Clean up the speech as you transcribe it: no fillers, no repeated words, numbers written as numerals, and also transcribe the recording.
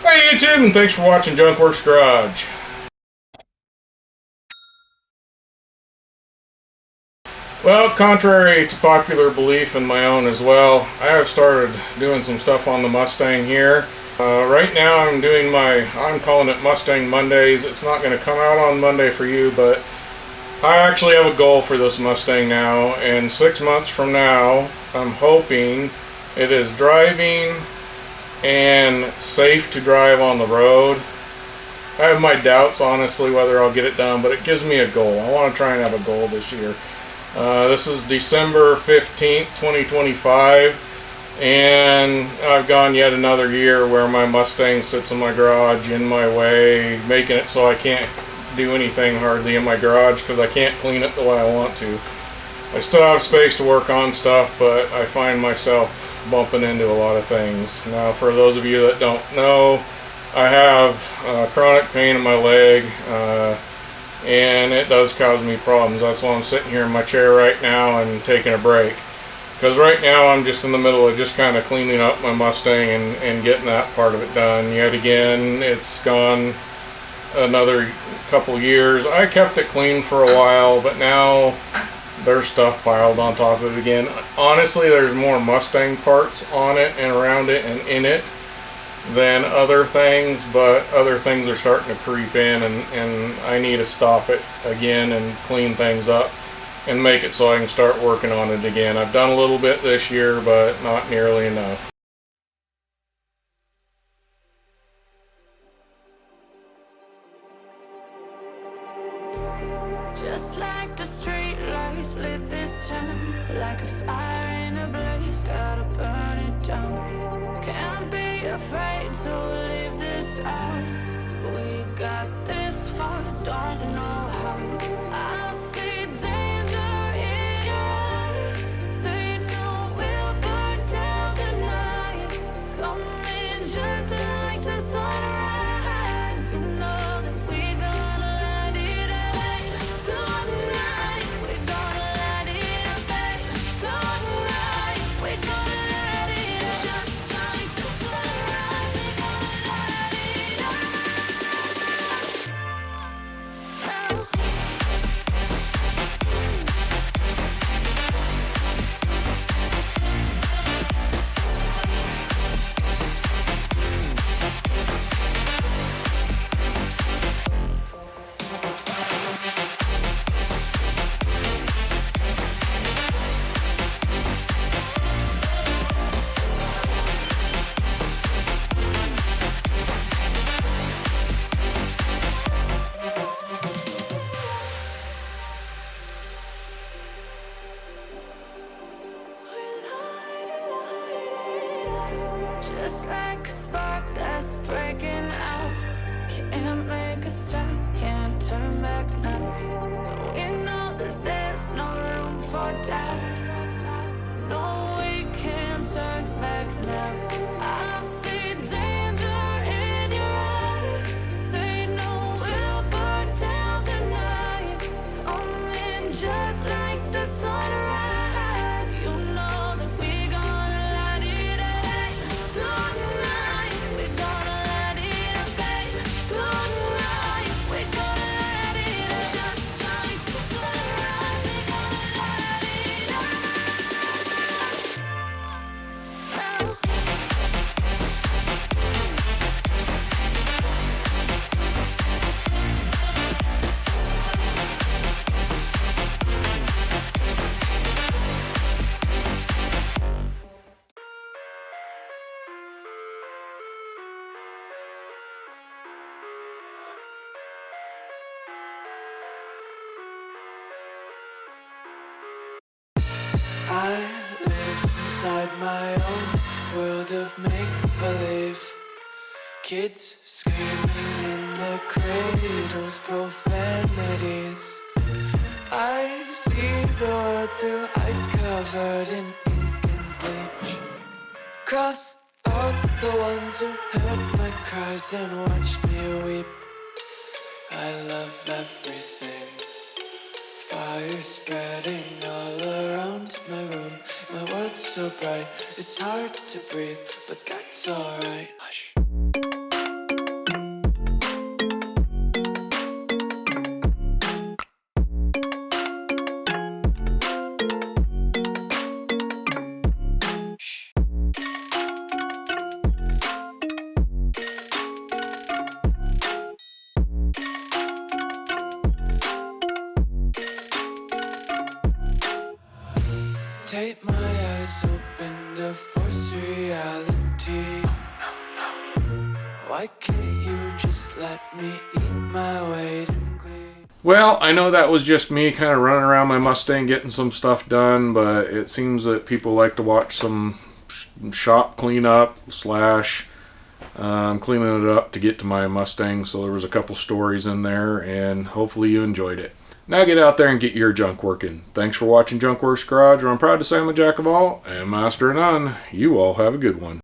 Hey YouTube, and thanks for watching Junkworks Garage. Well, contrary to popular belief and my own as well, I have started doing some stuff on the Mustang here. Right now I'm calling it Mustang Mondays. It's not going to come out on Monday for you, but I actually have a goal for this Mustang now, and 6 months from now, I'm hoping it is driving and safe to drive on the road. I have my doubts, honestly, whether I'll get it done, but it gives me a goal. I want to try and have a goal this year. This is December 15th, 2025, and I've gone yet another year where my Mustang sits in my garage in my way, making it so I can't do anything hardly in my garage because I can't clean it the way I want to. I still have space to work on stuff, but I find myself bumping into a lot of things. Now, for those of you that don't know, I have chronic pain in my leg, and it does cause me problems. That's why I'm sitting here in my chair right now and taking a break. Because right now I'm just in the middle of just kind of cleaning up my Mustang and getting that part of it done. Yet again, it's gone another couple years. I kept it clean for a while, but now there's stuff piled on top of it again. Honestly, there's more Mustang parts on it and around it and in it than other things, but other things are starting to creep in, and I need to stop it again and clean things up and make it so I can start working on it again. I've done a little bit this year, but not nearly enough. Just like the street lights lit this town, like a fire in a blaze, gotta burn it down. Can't be afraid to leave this out. We got this far, don't know how. I see danger in your eyes. They know we'll burn down the night. Coming just like the sunrise. You know that we're gonna light it up tonight. We're gonna light it up tonight. We're gonna light it up just like the sunrise. We're gonna light it up now. Just like a spark that's breaking out. Can't make a stop, can't turn back now. We know that there's no room for doubt. No, we can't turn back now. I see danger in your eyes. They know we'll burn down the night. Coming just like the sunrise. You know that we're gonna light it up tonight. We're gonna light it up tonight. We're gonna light it up just like the sunrise. We're gonna light it up now. I live inside my own world of make-believe. Kids screaming in the cradles, profanities. I see the world through ice covered in ink and bleach. Cross out the ones who heard my cries and watched me weep. I love everything. Fire spreading all around my room. My world's so bright, it's hard to breathe, but that's alright. Hush. Why can't you just let me eat my weight in glee? Well, I know that was just me kind of running around my Mustang getting some stuff done, but it seems that people like to watch some shop cleanup slash cleaning it up to get to my Mustang, so there was a couple stories in there, and hopefully you enjoyed it. Now get out there and get your junk working. Thanks for watching Junk Works Garage, where I'm proud to say I'm a jack of all and master of none. You all have a good one.